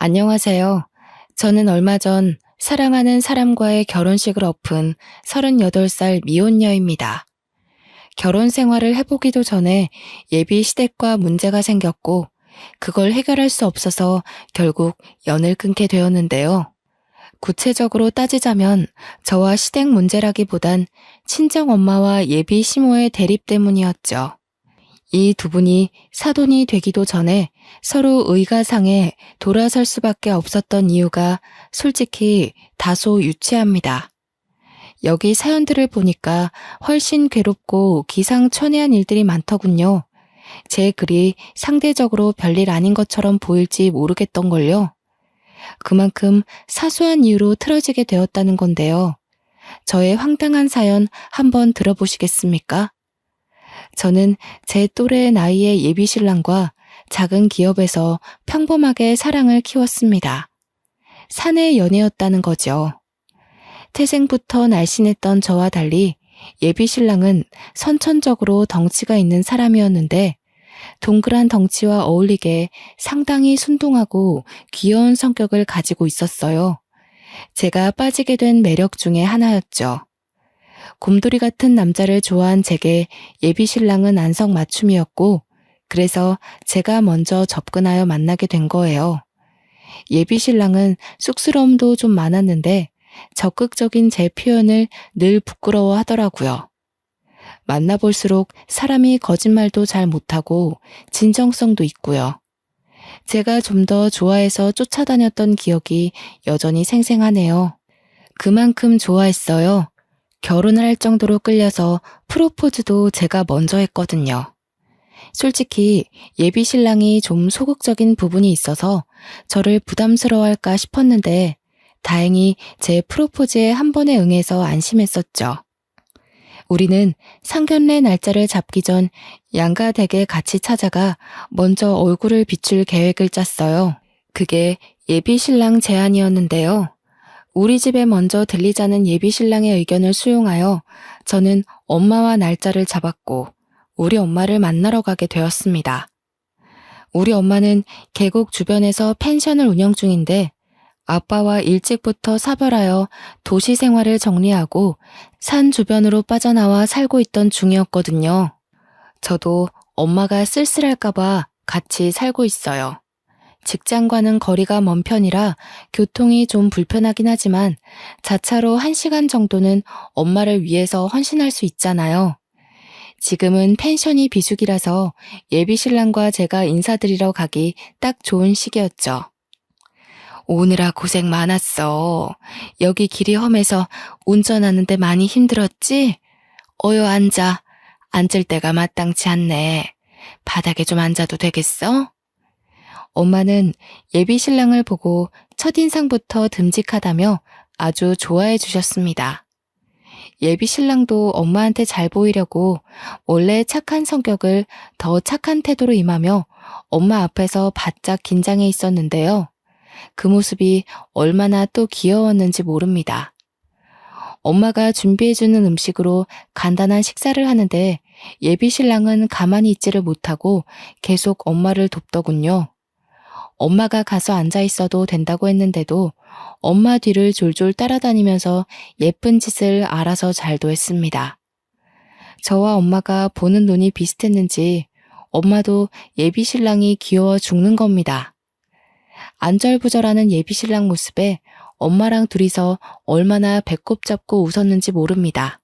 안녕하세요. 저는 얼마 전 사랑하는 사람과의 결혼식을 엎은 38살 미혼녀입니다. 결혼 생활을 해보기도 전에 예비 시댁과 문제가 생겼고, 그걸 해결할 수 없어서 결국 연을 끊게 되었는데요. 구체적으로 따지자면 저와 시댁 문제라기보단 친정 엄마와 예비 시모의 대립 때문이었죠. 이 두 분이 사돈이 되기도 전에 서로 의가상에 돌아설 수밖에 없었던 이유가 솔직히 다소 유치합니다. 여기 사연들을 보니까 훨씬 괴롭고 기상천외한 일들이 많더군요. 제 글이 상대적으로 별일 아닌 것처럼 보일지 모르겠던걸요. 그만큼 사소한 이유로 틀어지게 되었다는 건데요. 저의 황당한 사연 한번 들어보시겠습니까? 저는 제 또래 나이의 예비 신랑과 작은 기업에서 평범하게 사랑을 키웠습니다. 사내 연애였다는 거죠. 태생부터 날씬했던 저와 달리 예비 신랑은 선천적으로 덩치가 있는 사람이었는데 동그란 덩치와 어울리게 상당히 순둥하고 귀여운 성격을 가지고 있었어요. 제가 빠지게 된 매력 중에 하나였죠. 곰돌이 같은 남자를 좋아한 제게 예비 신랑은 안성맞춤이었고, 그래서 제가 먼저 접근하여 만나게 된 거예요. 예비 신랑은 쑥스러움도 좀 많았는데 적극적인 제 표현을 늘 부끄러워 하더라고요. 만나볼수록 사람이 거짓말도 잘 못하고 진정성도 있고요. 제가 좀 더 좋아해서 쫓아다녔던 기억이 여전히 생생하네요. 그만큼 좋아했어요. 결혼을 할 정도로 끌려서 프로포즈도 제가 먼저 했거든요. 솔직히 예비 신랑이 좀 소극적인 부분이 있어서 저를 부담스러워할까 싶었는데 다행히 제 프로포즈에 한 번에 응해서 안심했었죠. 우리는 상견례 날짜를 잡기 전 양가 댁에 같이 찾아가 먼저 얼굴을 비출 계획을 짰어요. 그게 예비 신랑 제안이었는데요. 우리 집에 먼저 들리자는 예비 신랑의 의견을 수용하여 저는 엄마와 날짜를 잡았고 우리 엄마를 만나러 가게 되었습니다. 우리 엄마는 계곡 주변에서 펜션을 운영 중인데 아빠와 일찍부터 사별하여 도시 생활을 정리하고 산 주변으로 빠져나와 살고 있던 중이었거든요. 저도 엄마가 쓸쓸할까봐 같이 살고 있어요. 직장과는 거리가 먼 편이라 교통이 좀 불편하긴 하지만 자차로 1시간 정도는 엄마를 위해서 헌신할 수 있잖아요. 지금은 펜션이 비수기라서 예비 신랑과 제가 인사드리러 가기 딱 좋은 시기였죠. 오느라 고생 많았어. 여기 길이 험해서 운전하는데 많이 힘들었지? 어여 앉아. 앉을 데가 마땅치 않네. 바닥에 좀 앉아도 되겠어? 엄마는 예비 신랑을 보고 첫인상부터 듬직하다며 아주 좋아해 주셨습니다. 예비 신랑도 엄마한테 잘 보이려고 원래 착한 성격을 더 착한 태도로 임하며 엄마 앞에서 바짝 긴장해 있었는데요. 그 모습이 얼마나 또 귀여웠는지 모릅니다. 엄마가 준비해주는 음식으로 간단한 식사를 하는데 예비 신랑은 가만히 있지를 못하고 계속 엄마를 돕더군요. 엄마가 가서 앉아 있어도 된다고 했는데도 엄마 뒤를 졸졸 따라다니면서 예쁜 짓을 알아서 잘도 했습니다. 저와 엄마가 보는 눈이 비슷했는지 엄마도 예비 신랑이 귀여워 죽는 겁니다. 안절부절하는 예비 신랑 모습에 엄마랑 둘이서 얼마나 배꼽 잡고 웃었는지 모릅니다.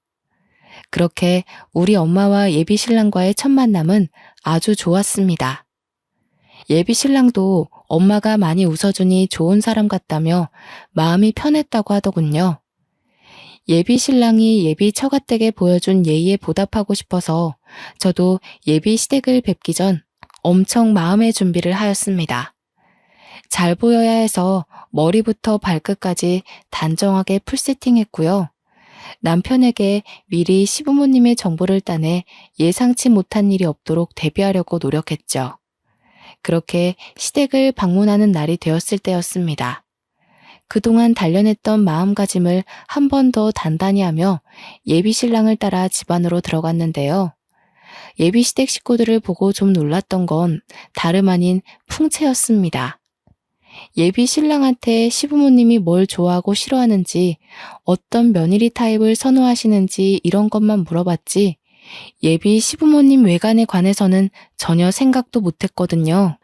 그렇게 우리 엄마와 예비 신랑과의 첫 만남은 아주 좋았습니다. 예비 신랑도 엄마가 많이 웃어주니 좋은 사람 같다며 마음이 편했다고 하더군요. 예비 신랑이 예비 처가댁에 보여준 예의에 보답하고 싶어서 저도 예비 시댁을 뵙기 전 엄청 마음의 준비를 하였습니다. 잘 보여야 해서 머리부터 발끝까지 단정하게 풀세팅했고요. 남편에게 미리 시부모님의 정보를 따내 예상치 못한 일이 없도록 대비하려고 노력했죠. 그렇게 시댁을 방문하는 날이 되었을 때였습니다. 그동안 단련했던 마음가짐을 한 번 더 단단히 하며 예비 신랑을 따라 집 안으로 들어갔는데요. 예비 시댁 식구들을 보고 좀 놀랐던 건 다름 아닌 풍채였습니다. 예비 신랑한테 시부모님이 뭘 좋아하고 싫어하는지, 어떤 며느리 타입을 선호하시는지 이런 것만 물어봤지, 예비 시부모님 외관에 관해서는 전혀 생각도 못했거든요.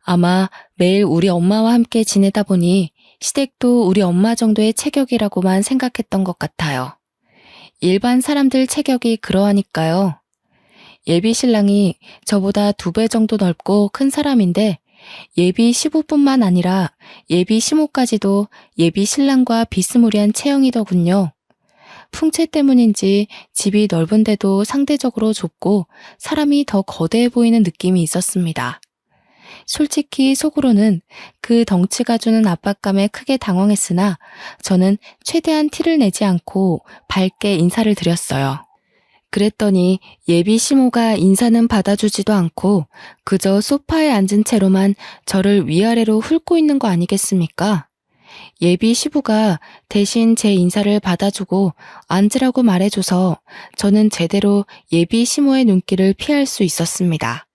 아마 매일 우리 엄마와 함께 지내다 보니 시댁도 우리 엄마 정도의 체격이라고만 생각했던 것 같아요. 일반 사람들 체격이 그러하니까요. 예비 신랑이 저보다 2배 정도 넓고 큰 사람인데 예비 시부뿐만 아니라 예비 시모까지도 예비 신랑과 비스무리한 체형이더군요. 풍채 때문인지 집이 넓은데도 상대적으로 좁고 사람이 더 거대해 보이는 느낌이 있었습니다. 솔직히 속으로는 그 덩치가 주는 압박감에 크게 당황했으나 저는 최대한 티를 내지 않고 밝게 인사를 드렸어요. 그랬더니 예비 시모가 인사는 받아주지도 않고 그저 소파에 앉은 채로만 저를 위아래로 훑고 있는 거 아니겠습니까? 예비 시부가 대신 제 인사를 받아주고 앉으라고 말해줘서 저는 제대로 예비 시모의 눈길을 피할 수 있었습니다.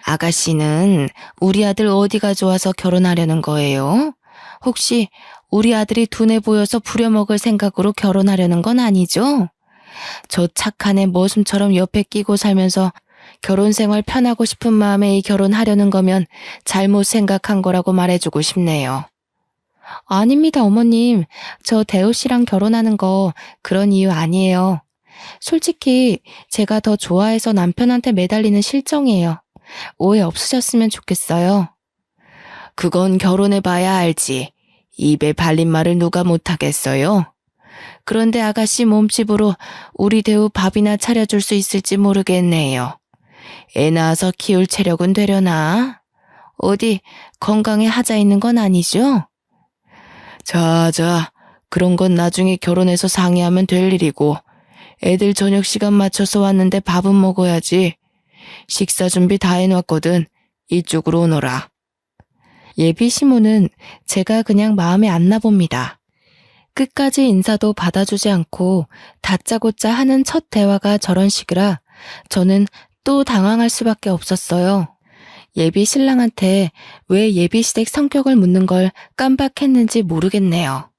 아가씨는 우리 아들 어디가 좋아서 결혼하려는 거예요? 혹시 우리 아들이 둔해 보여서 부려먹을 생각으로 결혼하려는 건 아니죠? 저 착한 애 머슴처럼 옆에 끼고 살면서 결혼 생활 편하고 싶은 마음에 이 결혼하려는 거면 잘못 생각한 거라고 말해주고 싶네요. 아닙니다, 어머님. 저 대호 씨랑 결혼하는 거 그런 이유 아니에요. 솔직히 제가 더 좋아해서 남편한테 매달리는 실정이에요. 오해 없으셨으면 좋겠어요. 그건 결혼해봐야 알지. 입에 발린 말을 누가 못하겠어요? 그런데 아가씨 몸집으로 우리 대우 밥이나 차려줄 수 있을지 모르겠네요. 애 낳아서 키울 체력은 되려나? 어디 건강에 하자 있는 건 아니죠? 자, 그런 건 나중에 결혼해서 상의하면 될 일이고 애들 저녁 시간 맞춰서 왔는데 밥은 먹어야지. 식사 준비 다 해놨거든. 이쪽으로 오너라. 예비 시모는 제가 그냥 마음에 안 나봅니다. 끝까지 인사도 받아주지 않고 다짜고짜 하는 첫 대화가 저런 식이라 저는 또 당황할 수밖에 없었어요. 예비 신랑한테 왜 예비 시댁 성격을 묻는 걸 깜빡했는지 모르겠네요.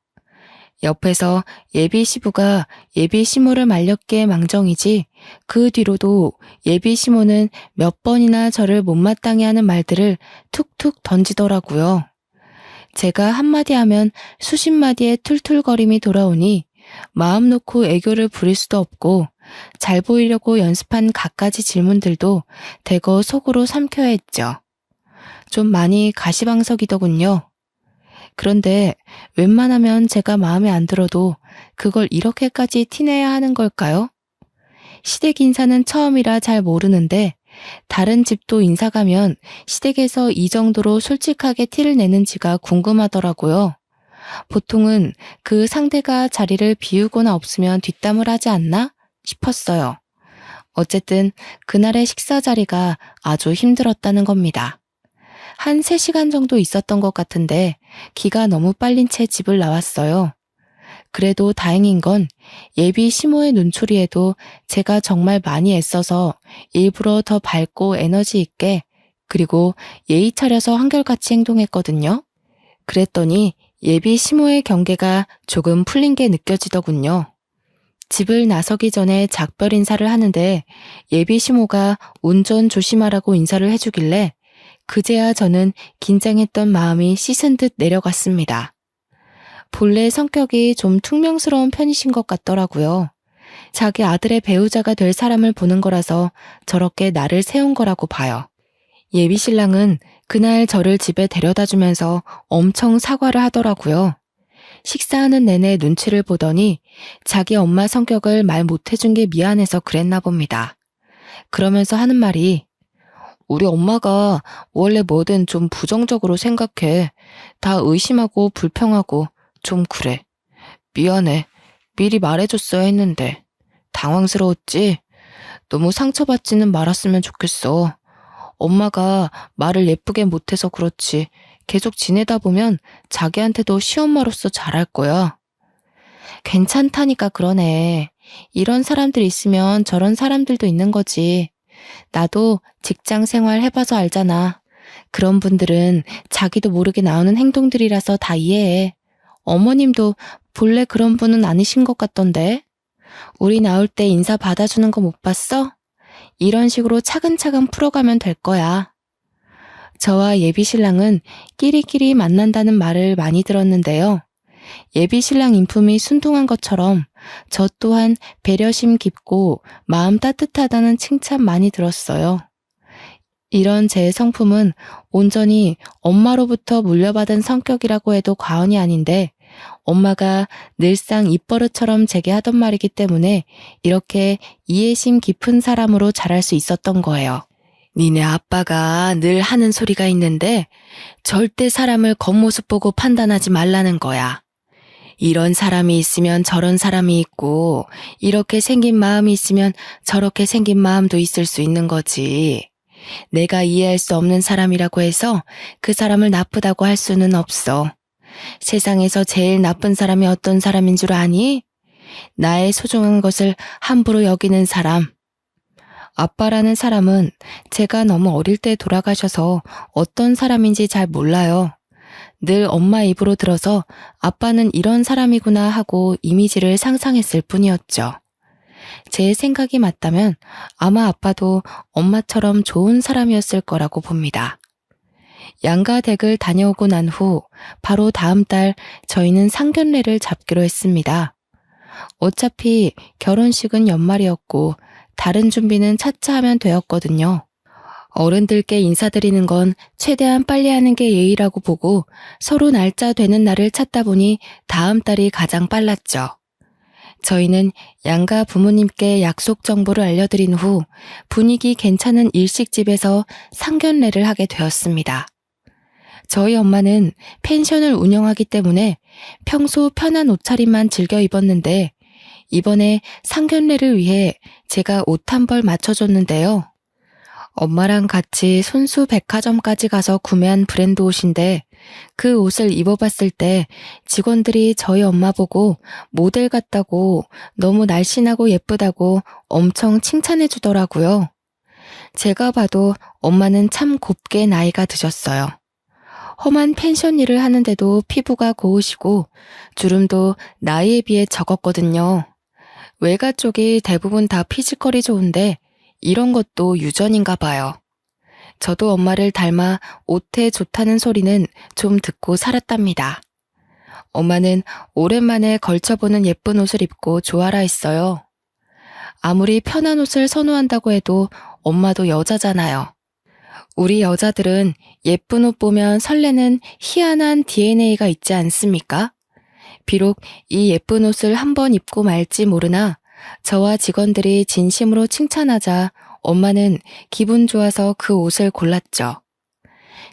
옆에서 예비 시부가 예비 시모를 말렸기에 망정이지 그 뒤로도 예비 시모는 몇 번이나 저를 못마땅해 하는 말들을 툭툭 던지더라고요. 제가 한마디 하면 수십 마디의 툴툴거림이 돌아오니 마음 놓고 애교를 부릴 수도 없고 잘 보이려고 연습한 갖가지 질문들도 대거 속으로 삼켜야 했죠. 좀 많이 가시방석이더군요. 그런데 웬만하면 제가 마음에 안 들어도 그걸 이렇게까지 티내야 하는 걸까요? 시댁 인사는 처음이라 잘 모르는데 다른 집도 인사 가면 시댁에서 이 정도로 솔직하게 티를 내는지가 궁금하더라고요. 보통은 그 상대가 자리를 비우거나 없으면 뒷담을 하지 않나 싶었어요. 어쨌든 그날의 식사 자리가 아주 힘들었다는 겁니다. 한 3시간 정도 있었던 것 같은데 기가 너무 빨린 채 집을 나왔어요. 그래도 다행인 건 예비 시모의 눈초리에도 제가 정말 많이 애써서 일부러 더 밝고 에너지 있게 그리고 예의 차려서 한결같이 행동했거든요. 그랬더니 예비 시모의 경계가 조금 풀린 게 느껴지더군요. 집을 나서기 전에 작별 인사를 하는데 예비 시모가 운전 조심하라고 인사를 해주길래 그제야 저는 긴장했던 마음이 씻은 듯 내려갔습니다. 본래 성격이 좀 퉁명스러운 편이신 것 같더라고요. 자기 아들의 배우자가 될 사람을 보는 거라서 저렇게 나를 세운 거라고 봐요. 예비 신랑은 그날 저를 집에 데려다 주면서 엄청 사과를 하더라고요. 식사하는 내내 눈치를 보더니 자기 엄마 성격을 말 못해준 게 미안해서 그랬나 봅니다. 그러면서 하는 말이 우리 엄마가 원래 뭐든 좀 부정적으로 생각해. 다 의심하고 불평하고 좀 그래. 미안해. 미리 말해줬어야 했는데. 당황스러웠지? 너무 상처받지는 말았으면 좋겠어. 엄마가 말을 예쁘게 못해서 그렇지. 계속 지내다 보면 자기한테도 시엄마로서 잘할 거야. 괜찮다니까 그러네. 이런 사람들 있으면 저런 사람들도 있는 거지. 나도 직장 생활 해봐서 알잖아. 그런 분들은 자기도 모르게 나오는 행동들이라서 다 이해해. 어머님도 본래 그런 분은 아니신 것 같던데. 우리 나올 때 인사 받아주는 거 못 봤어? 이런 식으로 차근차근 풀어가면 될 거야. 저와 예비 신랑은 끼리끼리 만난다는 말을 많이 들었는데요. 예비 신랑 인품이 순둥한 것처럼 저 또한 배려심 깊고 마음 따뜻하다는 칭찬 많이 들었어요. 이런 제 성품은 온전히 엄마로부터 물려받은 성격이라고 해도 과언이 아닌데 엄마가 늘상 입버릇처럼 제게 하던 말이기 때문에 이렇게 이해심 깊은 사람으로 자랄 수 있었던 거예요. 니네 아빠가 늘 하는 소리가 있는데 절대 사람을 겉모습 보고 판단하지 말라는 거야. 이런 사람이 있으면 저런 사람이 있고 이렇게 생긴 마음이 있으면 저렇게 생긴 마음도 있을 수 있는 거지. 내가 이해할 수 없는 사람이라고 해서 그 사람을 나쁘다고 할 수는 없어. 세상에서 제일 나쁜 사람이 어떤 사람인 줄 아니? 나의 소중한 것을 함부로 여기는 사람. 아빠라는 사람은 제가 너무 어릴 때 돌아가셔서 어떤 사람인지 잘 몰라요. 늘 엄마 입으로 들어서 아빠는 이런 사람이구나 하고 이미지를 상상했을 뿐이었죠. 제 생각이 맞다면 아마 아빠도 엄마처럼 좋은 사람이었을 거라고 봅니다. 양가 댁을 다녀오고 난 후 바로 다음 달 저희는 상견례를 잡기로 했습니다. 어차피 결혼식은 연말이었고 다른 준비는 차차 하면 되었거든요. 어른들께 인사드리는 건 최대한 빨리 하는 게 예의라고 보고 서로 날짜 되는 날을 찾다 보니 다음 달이 가장 빨랐죠. 저희는 양가 부모님께 약속 정보를 알려드린 후 분위기 괜찮은 일식집에서 상견례를 하게 되었습니다. 저희 엄마는 펜션을 운영하기 때문에 평소 편한 옷차림만 즐겨 입었는데 이번에 상견례를 위해 제가 옷 한 벌 맞춰줬는데요. 엄마랑 같이 손수 백화점까지 가서 구매한 브랜드 옷인데 그 옷을 입어봤을 때 직원들이 저희 엄마 보고 모델 같다고 너무 날씬하고 예쁘다고 엄청 칭찬해 주더라고요. 제가 봐도 엄마는 참 곱게 나이가 드셨어요. 험한 펜션 일을 하는데도 피부가 고우시고 주름도 나이에 비해 적었거든요. 외가 쪽이 대부분 다 피지컬이 좋은데 이런 것도 유전인가 봐요. 저도 엄마를 닮아 옷에 좋다는 소리는 좀 듣고 살았답니다. 엄마는 오랜만에 걸쳐보는 예쁜 옷을 입고 좋아라 했어요. 아무리 편한 옷을 선호한다고 해도 엄마도 여자잖아요. 우리 여자들은 예쁜 옷 보면 설레는 희한한 DNA가 있지 않습니까? 비록 이 예쁜 옷을 한번 입고 말지 모르나 저와 직원들이 진심으로 칭찬하자 엄마는 기분 좋아서 그 옷을 골랐죠.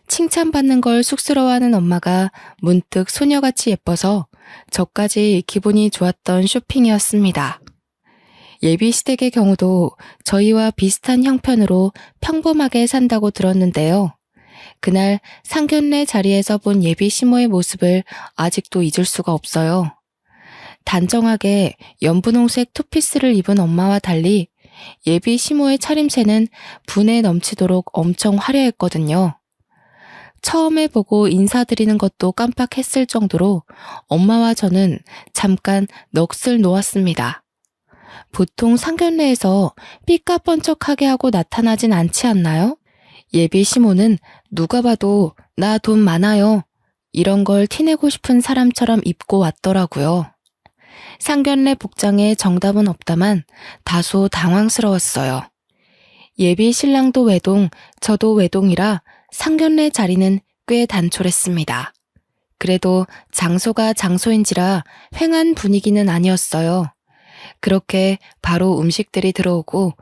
칭찬받는 걸 쑥스러워하는 엄마가 문득 소녀같이 예뻐서 저까지 기분이 좋았던 쇼핑이었습니다. 예비 시댁의 경우도 저희와 비슷한 형편으로 평범하게 산다고 들었는데요. 그날 상견례 자리에서 본 예비 시모의 모습을 아직도 잊을 수가 없어요. 단정하게 연분홍색 투피스를 입은 엄마와 달리 예비 시모의 차림새는 분에 넘치도록 엄청 화려했거든요. 처음에 보고 인사드리는 것도 깜빡했을 정도로 엄마와 저는 잠깐 넋을 놓았습니다. 보통 상견례에서 삐까뻔쩍하게 하고 나타나진 않지 않나요? 예비 시모는 누가 봐도 나 돈 많아요. 이런 걸 티내고 싶은 사람처럼 입고 왔더라고요. 상견례 복장에 정답은 없다만 다소 당황스러웠어요. 예비 신랑도 외동, 저도 외동이라 상견례 자리는 꽤 단촐했습니다. 그래도 장소가 장소인지라 휑한 분위기는 아니었어요. 그렇게 바로 음식들이 들어오고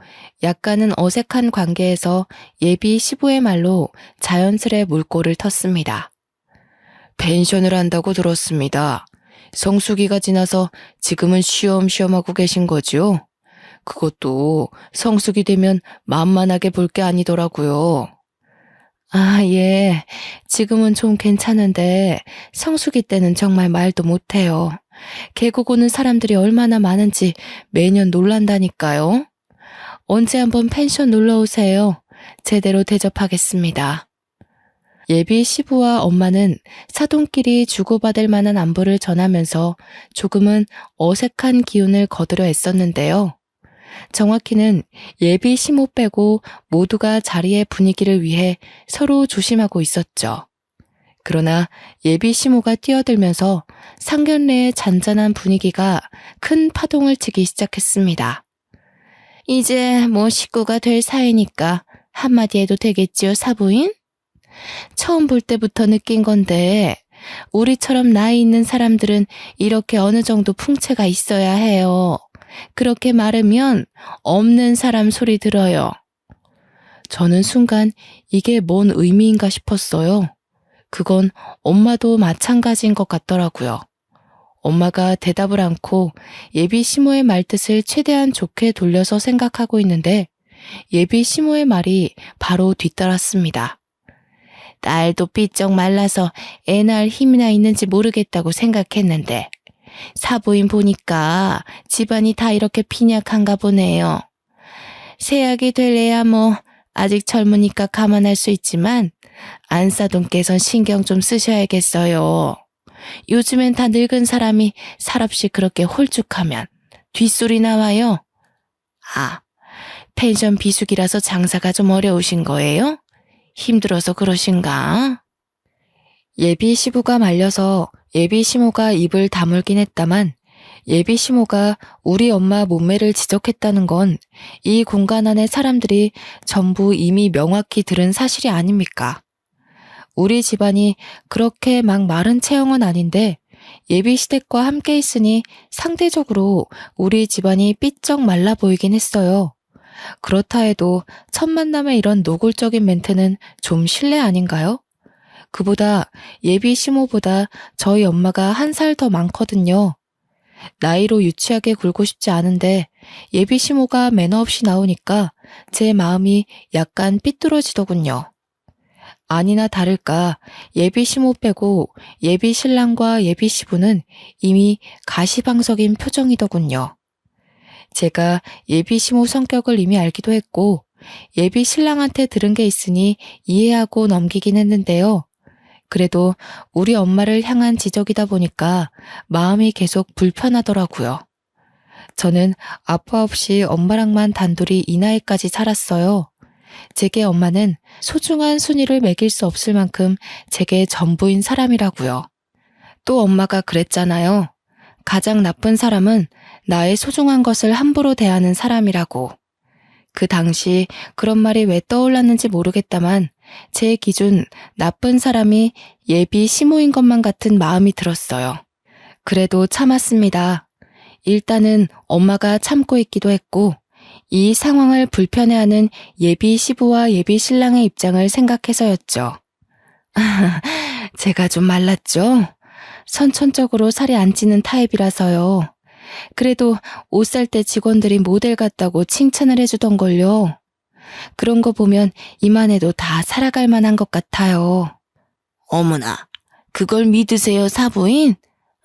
약간은 어색한 관계에서 예비 시부의 말로 자연스레 물꼬를 텄습니다. 펜션을 한다고 들었습니다. 성수기가 지나서 지금은 쉬엄쉬엄 하고 계신 거지요? 그것도 성수기 되면 만만하게 볼 게 아니더라고요. 아, 예. 지금은 좀 괜찮은데 성수기 때는 정말 말도 못해요. 계곡 오는 사람들이 얼마나 많은지 매년 놀란다니까요. 언제 한번 펜션 놀러 오세요. 제대로 대접하겠습니다. 예비 시부와 엄마는 사돈끼리 주고받을 만한 안부를 전하면서 조금은 어색한 기운을 거두려 애썼는데요. 정확히는 예비 시모 빼고 모두가 자리의 분위기를 위해 서로 조심하고 있었죠. 그러나 예비 시모가 뛰어들면서 상견례의 잔잔한 분위기가 큰 파동을 치기 시작했습니다. 이제 뭐 식구가 될 사이니까 한마디 해도 되겠지요, 사부인? 처음 볼 때부터 느낀 건데 우리처럼 나이 있는 사람들은 이렇게 어느 정도 풍채가 있어야 해요. 그렇게 말하면 없는 사람 소리 들어요. 저는 순간 이게 뭔 의미인가 싶었어요. 그건 엄마도 마찬가지인 것 같더라고요. 엄마가 대답을 않고 예비 시모의 말뜻을 최대한 좋게 돌려서 생각하고 있는데 예비 시모의 말이 바로 뒤따랐습니다. 딸도 삐쩍 말라서 애 낳을 힘이나 있는지 모르겠다고 생각했는데 사부인 보니까 집안이 다 이렇게 빈약한가 보네요. 세약이 될래야 뭐 아직 젊으니까 감안할 수 있지만 안사돈께선 신경 좀 쓰셔야겠어요. 요즘엔 다 늙은 사람이 살없이 그렇게 홀쭉하면 뒷소리 나와요. 아, 펜션 비수기라서 장사가 좀 어려우신 거예요? 힘들어서 그러신가? 예비 시부가 말려서 예비 시모가 입을 다물긴 했다만 예비 시모가 우리 엄마 몸매를 지적했다는 건 이 공간 안의 사람들이 전부 이미 명확히 들은 사실이 아닙니까? 우리 집안이 그렇게 막 마른 체형은 아닌데 예비 시댁과 함께 있으니 상대적으로 우리 집안이 삐쩍 말라 보이긴 했어요. 그렇다 해도 첫 만남에 이런 노골적인 멘트는 좀 실례 아닌가요? 그보다 예비 시모보다 저희 엄마가 한 살 더 많거든요. 나이로 유치하게 굴고 싶지 않은데 예비 시모가 매너 없이 나오니까 제 마음이 약간 삐뚤어지더군요. 아니나 다를까 예비 시모 빼고 예비 신랑과 예비 시부는 이미 가시방석인 표정이더군요. 제가 예비 시모 성격을 이미 알기도 했고 예비 신랑한테 들은 게 있으니 이해하고 넘기긴 했는데요. 그래도 우리 엄마를 향한 지적이다 보니까 마음이 계속 불편하더라고요. 저는 아빠 없이 엄마랑만 단둘이 이 나이까지 살았어요. 제게 엄마는 소중한 순위를 매길 수 없을 만큼 제게 전부인 사람이라고요. 또 엄마가 그랬잖아요. 가장 나쁜 사람은 나의 소중한 것을 함부로 대하는 사람이라고. 그 당시 그런 말이 왜 떠올랐는지 모르겠다만 제 기준 나쁜 사람이 예비 시모인 것만 같은 마음이 들었어요. 그래도 참았습니다. 일단은 엄마가 참고 있기도 했고 이 상황을 불편해하는 예비 시부와 예비 신랑의 입장을 생각해서였죠. 제가 좀 말랐죠? 선천적으로 살이 안 찌는 타입이라서요. 그래도 옷 살 때 직원들이 모델 같다고 칭찬을 해주던걸요. 그런 거 보면 이만해도 다 살아갈 만한 것 같아요. 어머나, 그걸 믿으세요, 사부인?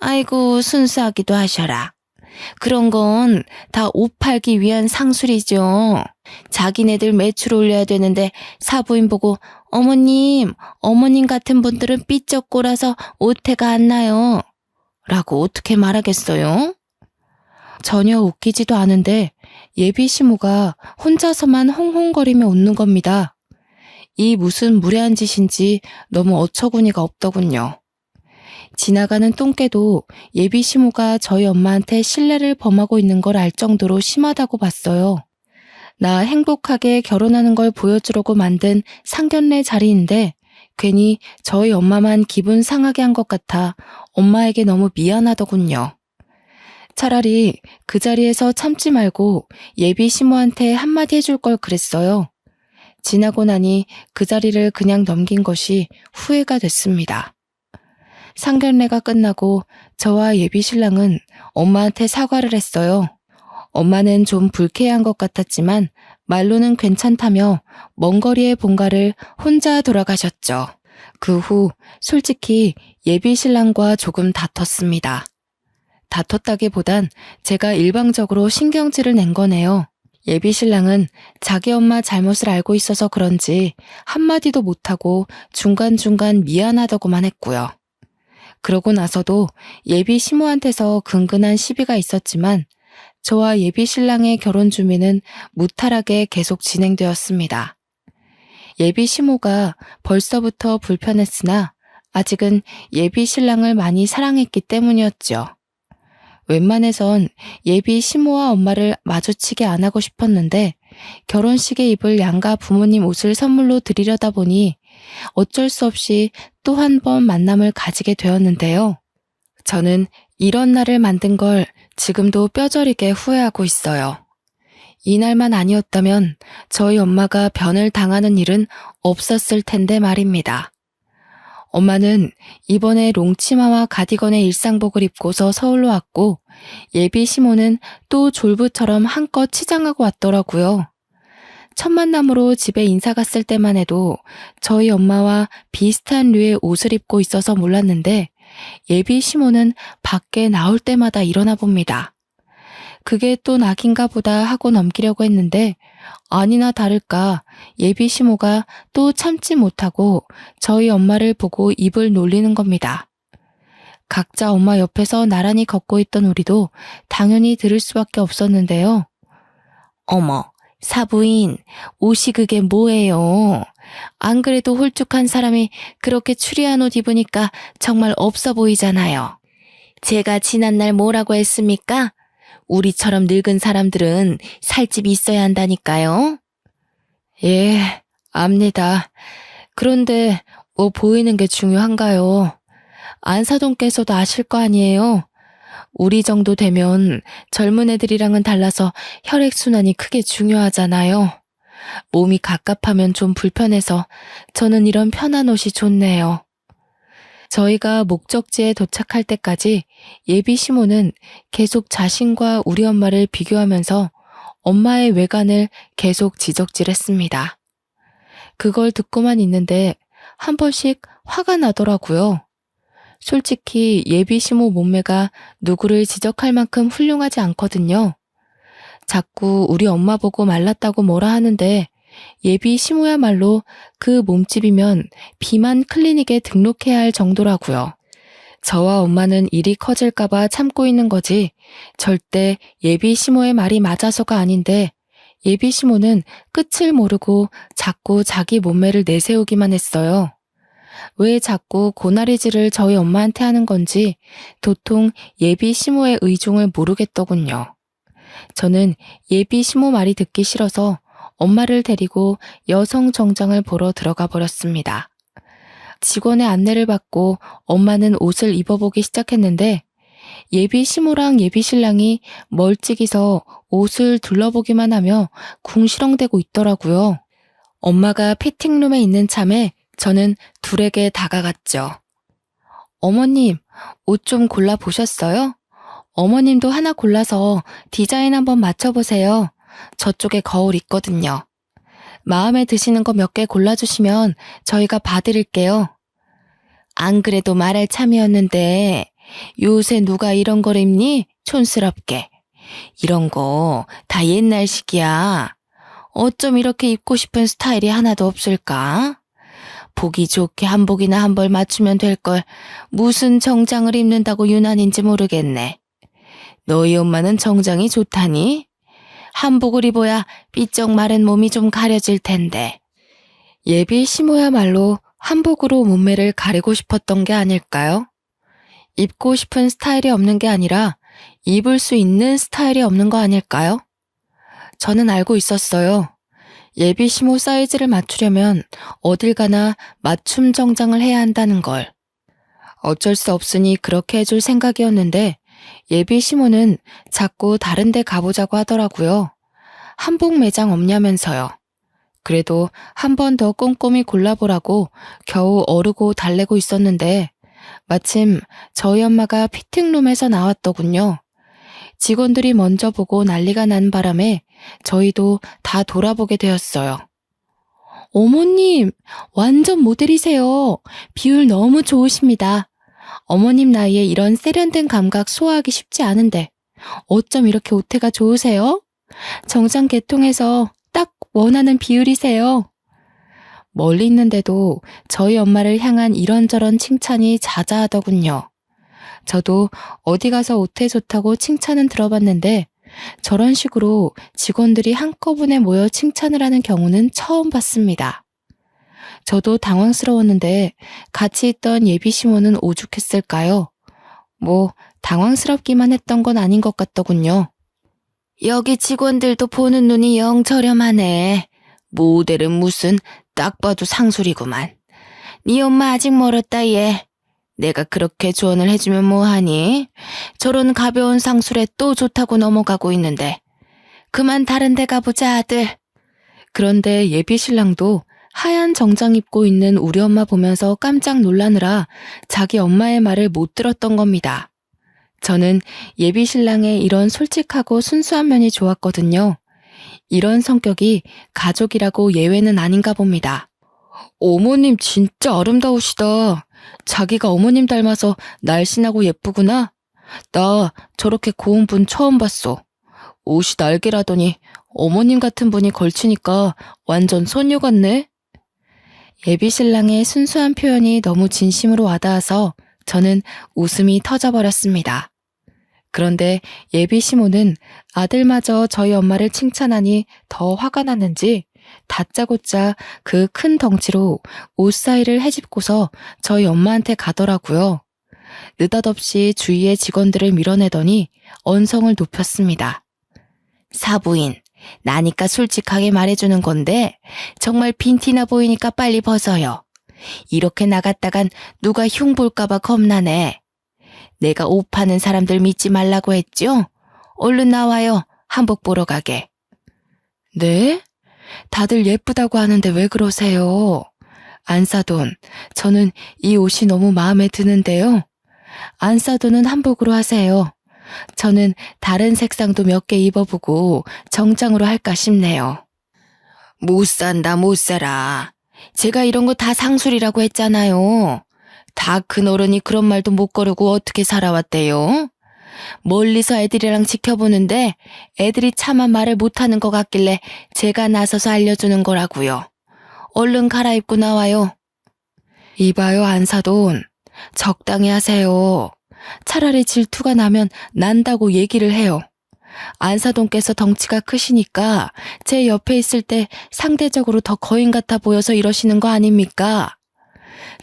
아이고, 순수하기도 하셔라. 그런 건 다 옷 팔기 위한 상술이죠. 자기네들 매출 올려야 되는데 사부인 보고 어머님 같은 분들은 삐쩍 꼴아서 옷태가 안 나요. 라고 어떻게 말하겠어요? 전혀 웃기지도 않은데 예비 시모가 혼자서만 홍홍거리며 웃는 겁니다. 이 무슨 무례한 짓인지 너무 어처구니가 없더군요. 지나가는 똥개도 예비 시모가 저희 엄마한테 신뢰를 범하고 있는 걸 알 정도로 심하다고 봤어요. 나 행복하게 결혼하는 걸 보여주려고 만든 상견례 자리인데 괜히 저희 엄마만 기분 상하게 한 것 같아 엄마에게 너무 미안하더군요. 차라리 그 자리에서 참지 말고 예비 시모한테 한마디 해줄 걸 그랬어요. 지나고 나니 그 자리를 그냥 넘긴 것이 후회가 됐습니다. 상견례가 끝나고 저와 예비 신랑은 엄마한테 사과를 했어요. 엄마는 좀 불쾌한 것 같았지만 말로는 괜찮다며 먼 거리의 본가를 혼자 돌아가셨죠. 그 후 솔직히 예비 신랑과 조금 다퉜습니다. 다퉜다기보단 제가 일방적으로 신경질을 낸 거네요. 예비 신랑은 자기 엄마 잘못을 알고 있어서 그런지 한마디도 못하고 중간중간 미안하다고만 했고요. 그러고 나서도 예비 시모한테서 근근한 시비가 있었지만 저와 예비 신랑의 결혼 준비는 무탈하게 계속 진행되었습니다. 예비 시모가 벌써부터 불편했으나 아직은 예비 신랑을 많이 사랑했기 때문이었죠. 웬만해선 예비 시모와 엄마를 마주치게 안 하고 싶었는데 결혼식에 입을 양가 부모님 옷을 선물로 드리려다 보니 어쩔 수 없이 또 한 번 만남을 가지게 되었는데요. 저는 이런 날을 만든 걸 지금도 뼈저리게 후회하고 있어요. 이날만 아니었다면 저희 엄마가 변을 당하는 일은 없었을 텐데 말입니다. 엄마는 이번에 롱치마와 가디건의 일상복을 입고서 서울로 왔고 예비 시모는 또 졸부처럼 한껏 치장하고 왔더라고요. 첫 만남으로 집에 인사 갔을 때만 해도 저희 엄마와 비슷한 류의 옷을 입고 있어서 몰랐는데 예비 시모는 밖에 나올 때마다 일어나 봅니다. 그게 또 낙인가 보다 하고 넘기려고 했는데 아니나 다를까 예비 시모가 또 참지 못하고 저희 엄마를 보고 입을 놀리는 겁니다. 각자 엄마 옆에서 나란히 걷고 있던 우리도 당연히 들을 수밖에 없었는데요. 어머, 사부인, 옷이 그게 뭐예요? 안 그래도 홀쭉한 사람이 그렇게 추리한 옷 입으니까 정말 없어 보이잖아요. 제가 지난날 뭐라고 했습니까? 우리처럼 늙은 사람들은 살집이 있어야 한다니까요. 예, 압니다. 그런데 뭐 보이는 게 중요한가요? 안사돈께서도 아실 거 아니에요? 우리 정도 되면 젊은 애들이랑은 달라서 혈액순환이 크게 중요하잖아요. 몸이 갑갑하면 좀 불편해서 저는 이런 편한 옷이 좋네요. 저희가 목적지에 도착할 때까지 예비 시모는 계속 자신과 우리 엄마를 비교하면서 엄마의 외관을 계속 지적질했습니다. 그걸 듣고만 있는데 한 번씩 화가 나더라고요. 솔직히 예비 시모 몸매가 누구를 지적할 만큼 훌륭하지 않거든요. 자꾸 우리 엄마 보고 말랐다고 뭐라 하는데 예비 시모야말로 그 몸집이면 비만 클리닉에 등록해야 할 정도라고요. 저와 엄마는 일이 커질까봐 참고 있는 거지 절대 예비 시모의 말이 맞아서가 아닌데 예비 시모는 끝을 모르고 자꾸 자기 몸매를 내세우기만 했어요. 왜 자꾸 고나리질을 저희 엄마한테 하는 건지 도통 예비 시모의 의중을 모르겠더군요. 저는 예비 시모 말이 듣기 싫어서 엄마를 데리고 여성 정장을 보러 들어가 버렸습니다. 직원의 안내를 받고 엄마는 옷을 입어보기 시작했는데 예비 시모랑 예비 신랑이 멀찍이서 옷을 둘러보기만 하며 궁시렁대고 있더라고요. 엄마가 피팅룸에 있는 참에 저는 둘에게 다가갔죠. 어머님, 옷 좀 골라보셨어요? 어머님도 하나 골라서 디자인 한번 맞춰보세요. 저쪽에 거울 있거든요. 마음에 드시는 거 몇 개 골라주시면 저희가 봐드릴게요. 안 그래도 말할 참이었는데 요새 누가 이런 걸 입니? 촌스럽게. 이런 거 다 옛날식이야. 어쩜 이렇게 입고 싶은 스타일이 하나도 없을까? 보기 좋게 한복이나 한 벌 맞추면 될 걸 무슨 정장을 입는다고 유난인지 모르겠네. 너희 엄마는 정장이 좋다니? 한복을 입어야 삐쩍 마른 몸이 좀 가려질 텐데. 예비 시모야말로 한복으로 몸매를 가리고 싶었던 게 아닐까요? 입고 싶은 스타일이 없는 게 아니라 입을 수 있는 스타일이 없는 거 아닐까요? 저는 알고 있었어요. 예비 시모 사이즈를 맞추려면 어딜 가나 맞춤 정장을 해야 한다는 걸. 어쩔 수 없으니 그렇게 해줄 생각이었는데 예비 시모는 자꾸 다른 데 가보자고 하더라고요. 한복 매장 없냐면서요. 그래도 한 번 더 꼼꼼히 골라보라고 겨우 어르고 달래고 있었는데 마침 저희 엄마가 피팅룸에서 나왔더군요. 직원들이 먼저 보고 난리가 난 바람에 저희도 다 돌아보게 되었어요. 어머님, 완전 모델이세요. 비율 너무 좋으십니다. 어머님 나이에 이런 세련된 감각 소화하기 쉽지 않은데 어쩜 이렇게 오태가 좋으세요? 정장 계통에서 딱 원하는 비율이세요. 멀리 있는데도 저희 엄마를 향한 이런저런 칭찬이 자자하더군요. 저도 어디 가서 옷에 좋다고 칭찬은 들어봤는데 저런 식으로 직원들이 한꺼번에 모여 칭찬을 하는 경우는 처음 봤습니다. 저도 당황스러웠는데 같이 있던 예비 시모는 오죽했을까요? 당황스럽기만 했던 건 아닌 것 같더군요. 여기 직원들도 보는 눈이 영 저렴하네. 모델은 무슨 딱 봐도 상술이구만. 네 엄마 아직 멀었다 얘. 내가 그렇게 조언을 해주면 뭐하니? 저런 가벼운 상술에 또 좋다고 넘어가고 있는데. 그만 다른 데 가보자 아들. 그런데 예비 신랑도 하얀 정장 입고 있는 우리 엄마 보면서 깜짝 놀라느라 자기 엄마의 말을 못 들었던 겁니다. 저는 예비 신랑의 이런 솔직하고 순수한 면이 좋았거든요. 이런 성격이 가족이라고 예외는 아닌가 봅니다. 어머님 진짜 아름다우시다. 자기가 어머님 닮아서 날씬하고 예쁘구나. 나 저렇게 고운 분 처음 봤어. 옷이 날개라더니 어머님 같은 분이 걸치니까 완전 소녀 같네. 예비 신랑의 순수한 표현이 너무 진심으로 와닿아서 저는 웃음이 터져버렸습니다. 그런데 예비 시모는 아들마저 저희 엄마를 칭찬하니 더 화가 났는지 다짜고짜 그 큰 덩치로 옷 사이를 헤집고서 저희 엄마한테 가더라고요. 느닷없이 주위의 직원들을 밀어내더니 언성을 높였습니다. 사부인, 나니까 솔직하게 말해주는 건데 정말 빈티나 보이니까 빨리 벗어요. 이렇게 나갔다간 누가 흉 볼까봐 겁나네. 내가 옷 파는 사람들 믿지 말라고 했죠? 얼른 나와요. 한복 보러 가게. 네? 다들 예쁘다고 하는데 왜 그러세요? 안사돈, 저는 이 옷이 너무 마음에 드는데요. 안사돈은 한복으로 하세요. 저는 다른 색상도 몇 개 입어보고 정장으로 할까 싶네요. 못 산다 못 살아. 제가 이런 거 다 상술이라고 했잖아요. 다 큰 어른이 그런 말도 못 거르고 어떻게 살아왔대요? 멀리서 애들이랑 지켜보는데 애들이 차마 말을 못하는 것 같길래 제가 나서서 알려주는 거라고요. 얼른 갈아입고 나와요. 이봐요 안사돈. 적당히 하세요. 차라리 질투가 나면 난다고 얘기를 해요. 안사돈께서 덩치가 크시니까 제 옆에 있을 때 상대적으로 더 거인 같아 보여서 이러시는 거 아닙니까?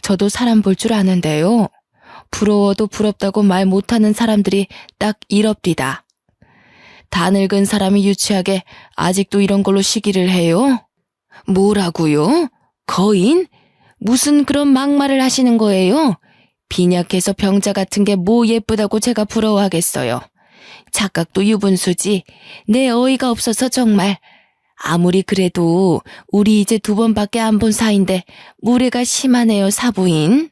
저도 사람 볼 줄 아는데요. 부러워도 부럽다고 말 못하는 사람들이 딱 이럽디다. 다 늙은 사람이 유치하게 아직도 이런 걸로 시기를 해요? 뭐라고요? 거인? 무슨 그런 막말을 하시는 거예요? 빈약해서 병자 같은 게 뭐 예쁘다고 제가 부러워하겠어요. 착각도 유분수지. 내 어이가 없어서 정말. 아무리 그래도 우리 이제 2번밖에 안 본 사이인데 무례가 심하네요, 사부인.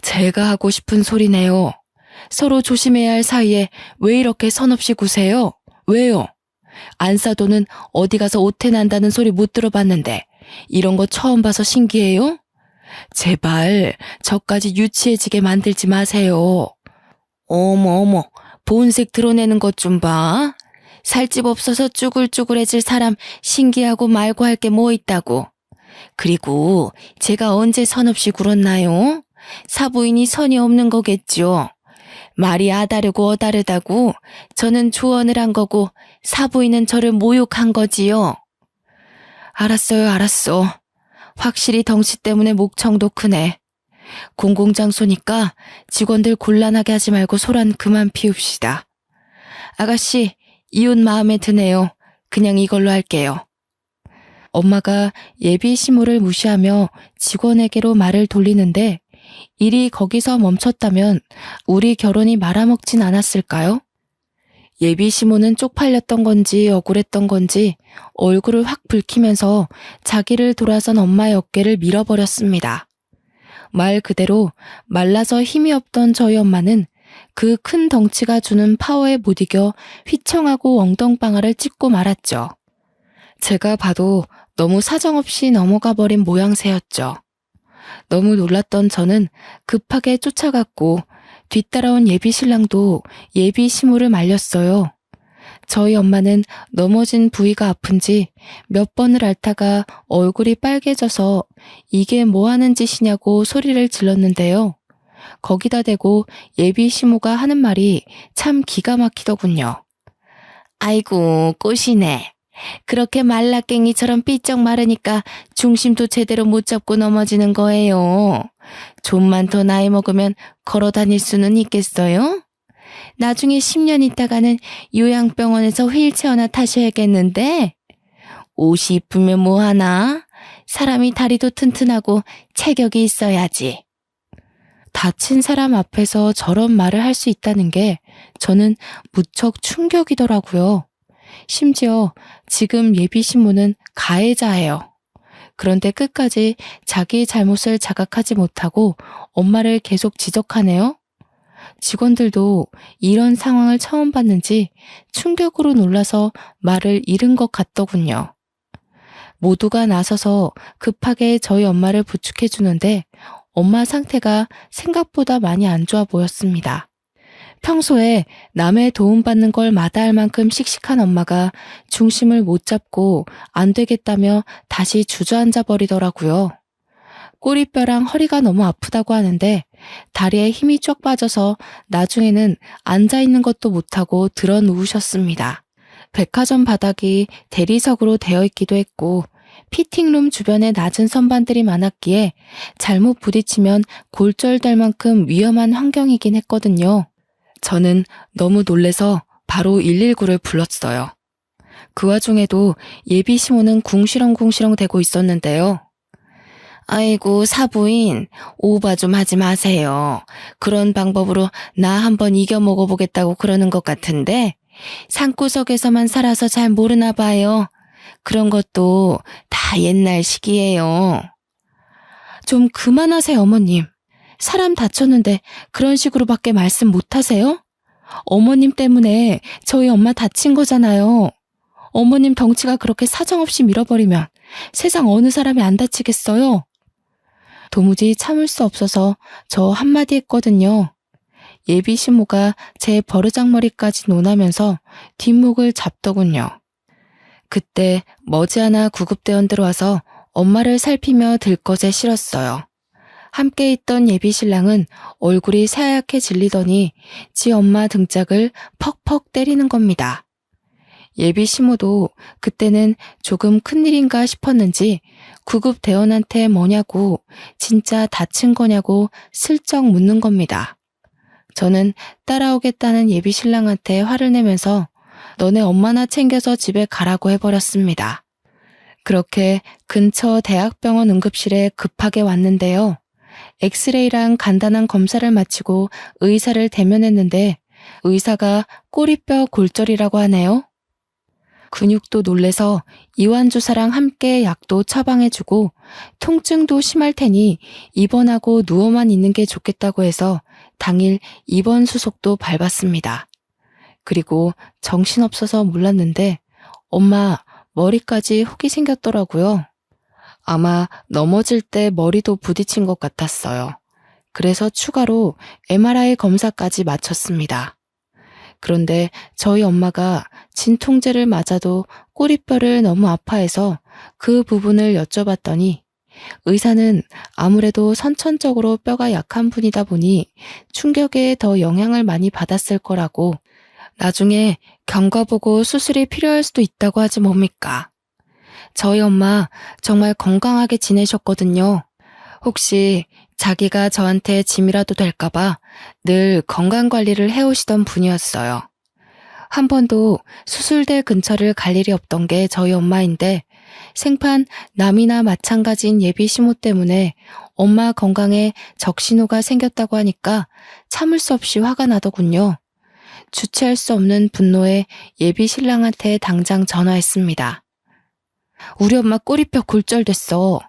제가 하고 싶은 소리네요. 서로 조심해야 할 사이에 왜 이렇게 선없이 구세요? 왜요? 안사돈은 어디 가서 오태 난다는 소리 못 들어봤는데 이런 거 처음 봐서 신기해요? 제발 저까지 유치해지게 만들지 마세요. 어머, 본색 드러내는 것 좀 봐. 살집 없어서 쭈글쭈글해질 사람 신기하고 말고 할 게 뭐 있다고. 그리고 제가 언제 선없이 굴었나요? 사부인이 선이 없는 거겠죠. 말이 아다르고 어다르다고 저는 조언을 한 거고 사부인은 저를 모욕한 거지요. 알았어. 확실히 덩치 때문에 목청도 크네. 공공장소니까 직원들 곤란하게 하지 말고 소란 그만 피웁시다. 아가씨, 이 옷 마음에 드네요. 그냥 이걸로 할게요. 엄마가 예비 시모를 무시하며 직원에게로 말을 돌리는데 일이 거기서 멈췄다면 우리 결혼이 말아먹진 않았을까요? 예비 시모는 쪽팔렸던 건지 억울했던 건지 얼굴을 확 붉히면서 자기를 돌아선 엄마의 어깨를 밀어버렸습니다. 말 그대로 말라서 힘이 없던 저희 엄마는 그 큰 덩치가 주는 파워에 못 이겨 휘청하고 엉덩방아를 찢고 말았죠. 제가 봐도 너무 사정없이 넘어가 버린 모양새였죠. 너무 놀랐던 저는 급하게 쫓아갔고 뒤따라온 예비 신랑도 예비 시모를 말렸어요. 저희 엄마는 넘어진 부위가 아픈지 몇 번을 앓다가 얼굴이 빨개져서 이게 뭐 하는 짓이냐고 소리를 질렀는데요. 거기다 대고 예비 시모가 하는 말이 참 기가 막히더군요. 아이고, 꽃이네. 그렇게 말라깽이처럼 삐쩍 마르니까 중심도 제대로 못 잡고 넘어지는 거예요. 좀만 더 나이 먹으면 걸어 다닐 수는 있겠어요? 나중에 10년 있다가는 요양병원에서 휠체어나 타셔야겠는데? 옷이 이쁘면 뭐하나? 사람이 다리도 튼튼하고 체격이 있어야지. 다친 사람 앞에서 저런 말을 할 수 있다는 게 저는 무척 충격이더라고요. 심지어 지금 예비 신부는 가해자예요. 그런데 끝까지 자기 잘못을 자각하지 못하고 엄마를 계속 지적하네요. 직원들도 이런 상황을 처음 봤는지 충격으로 놀라서 말을 잃은 것 같더군요. 모두가 나서서 급하게 저희 엄마를 부축해 주는데 엄마 상태가 생각보다 많이 안 좋아 보였습니다. 평소에 남의 도움받는 걸 마다할 만큼 씩씩한 엄마가 중심을 못 잡고 안 되겠다며 다시 주저앉아 버리더라고요. 꼬리뼈랑 허리가 너무 아프다고 하는데 다리에 힘이 쭉 빠져서 나중에는 앉아있는 것도 못하고 들어 누우셨습니다. 백화점 바닥이 대리석으로 되어 있기도 했고 피팅룸 주변에 낮은 선반들이 많았기에 잘못 부딪히면 골절될 만큼 위험한 환경이긴 했거든요. 저는 너무 놀래서 바로 119를 불렀어요. 그 와중에도 예비 시모는 궁시렁궁시렁 대고 있었는데요. 아이고 사부인, 오바 좀 하지 마세요. 그런 방법으로 나 한번 이겨 먹어보겠다고 그러는 것 같은데 산구석에서만 살아서 잘 모르나 봐요. 그런 것도 다 옛날 식이에요. 좀 그만하세요, 어머님. 사람 다쳤는데 그런 식으로밖에 말씀 못하세요? 어머님 때문에 저희 엄마 다친 거잖아요. 어머님 덩치가 그렇게 사정없이 밀어버리면 세상 어느 사람이 안 다치겠어요? 도무지 참을 수 없어서 저 한마디 했거든요. 예비 시모가 제 버르장머리까지 논하면서 뒷목을 잡더군요. 그때 머지않아 구급대원 들어와서 엄마를 살피며 들것에 실었어요. 함께 있던 예비 신랑은 얼굴이 새하얗게 질리더니 지 엄마 등짝을 퍽퍽 때리는 겁니다. 예비 시모도 그때는 조금 큰일인가 싶었는지 구급대원한테 뭐냐고 진짜 다친 거냐고 슬쩍 묻는 겁니다. 저는 따라오겠다는 예비 신랑한테 화를 내면서 너네 엄마나 챙겨서 집에 가라고 해버렸습니다. 그렇게 근처 대학병원 응급실에 급하게 왔는데요. 엑스레이랑 간단한 검사를 마치고 의사를 대면했는데 의사가 꼬리뼈 골절이라고 하네요. 근육도 놀래서 이완주사랑 함께 약도 처방해주고 통증도 심할 테니 입원하고 누워만 있는 게 좋겠다고 해서 당일 입원 수속도 밟았습니다. 그리고 정신없어서 몰랐는데 엄마 머리까지 혹이 생겼더라고요. 아마 넘어질 때 머리도 부딪힌 것 같았어요. 그래서 추가로 MRI 검사까지 마쳤습니다. 그런데 저희 엄마가 진통제를 맞아도 꼬리뼈를 너무 아파해서 그 부분을 여쭤봤더니 의사는 아무래도 선천적으로 뼈가 약한 분이다 보니 충격에 더 영향을 많이 받았을 거라고 나중에 경과보고 수술이 필요할 수도 있다고 하지 뭡니까. 저희 엄마 정말 건강하게 지내셨거든요. 혹시 자기가 저한테 짐이라도 될까봐 늘 건강관리를 해오시던 분이었어요. 한 번도 수술대 근처를 갈 일이 없던 게 저희 엄마인데 생판 남이나 마찬가지인 예비 시모 때문에 엄마 건강에 적신호가 생겼다고 하니까 참을 수 없이 화가 나더군요. 주체할 수 없는 분노에 예비 신랑한테 당장 전화했습니다. 우리 엄마 꼬리뼈 골절됐어.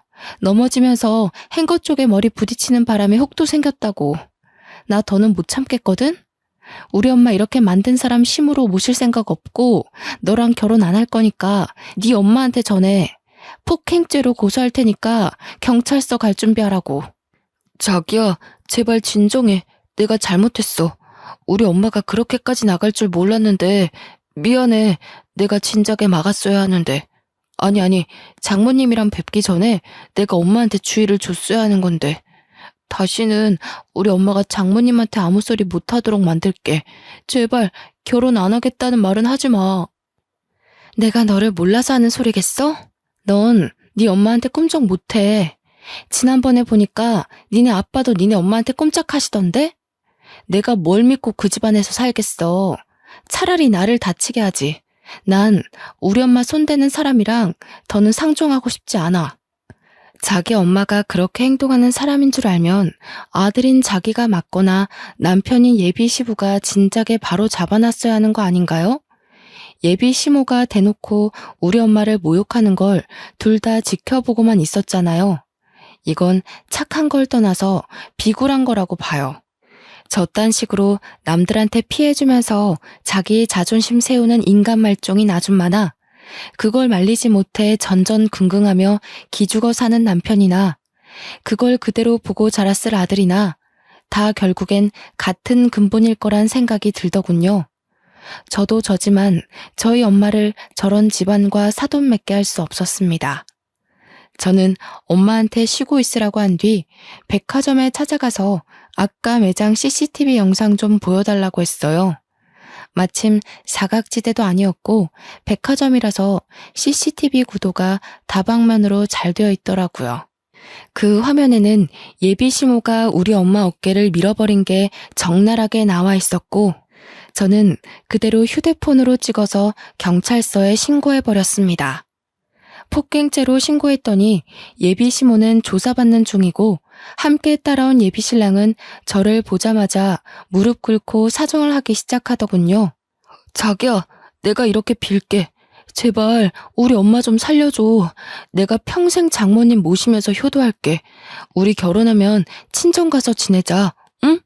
넘어지면서 행거 쪽에 머리 부딪히는 바람에 혹도 생겼다고. 나 더는 못 참겠거든? 우리 엄마 이렇게 만든 사람 심으로 모실 생각 없고 너랑 결혼 안 할 거니까 네 엄마한테 전해. 폭행죄로 고소할 테니까 경찰서 갈 준비하라고. 자기야, 제발 진정해. 내가 잘못했어. 우리 엄마가 그렇게까지 나갈 줄 몰랐는데 미안해. 내가 진작에 막았어야 하는데. 아니, 장모님이랑 뵙기 전에 내가 엄마한테 주의를 줬어야 하는 건데. 다시는 우리 엄마가 장모님한테 아무 소리 못하도록 만들게. 제발 결혼 안 하겠다는 말은 하지 마. 내가 너를 몰라서 하는 소리겠어? 넌 네 엄마한테 꼼짝 못해. 지난번에 보니까 니네 아빠도 니네 엄마한테 꼼짝하시던데? 내가 뭘 믿고 그 집안에서 살겠어. 차라리 나를 다치게 하지. 난 우리 엄마 손대는 사람이랑 더는 상종하고 싶지 않아. 자기 엄마가 그렇게 행동하는 사람인 줄 알면 아들인 자기가 맞거나 남편인 예비 시부가 진작에 바로 잡아놨어야 하는 거 아닌가요? 예비 시모가 대놓고 우리 엄마를 모욕하는 걸 둘 다 지켜보고만 있었잖아요. 이건 착한 걸 떠나서 비굴한 거라고 봐요. 저딴 식으로 남들한테 피해주면서 자기의 자존심 세우는 인간 말종인 아줌마나 그걸 말리지 못해 전전긍긍하며 기죽어 사는 남편이나 그걸 그대로 보고 자랐을 아들이나 다 결국엔 같은 근본일 거란 생각이 들더군요. 저도 저지만 저희 엄마를 저런 집안과 사돈 맺게 할 수 없었습니다. 저는 엄마한테 쉬고 있으라고 한 뒤 백화점에 찾아가서 아까 매장 CCTV 영상 좀 보여달라고 했어요. 마침 사각지대도 아니었고 백화점이라서 CCTV 구도가 다방면으로 잘 되어 있더라고요. 그 화면에는 예비 시모가 우리 엄마 어깨를 밀어버린 게 적나라하게 나와 있었고 저는 그대로 휴대폰으로 찍어서 경찰서에 신고해버렸습니다. 폭행죄로 신고했더니 예비 시모는 조사받는 중이고 함께 따라온 예비 신랑은 저를 보자마자 무릎 꿇고 사정을 하기 시작하더군요. 자기야, 내가 이렇게 빌게. 제발 우리 엄마 좀 살려줘. 내가 평생 장모님 모시면서 효도할게. 우리 결혼하면 친정 가서 지내자. 응?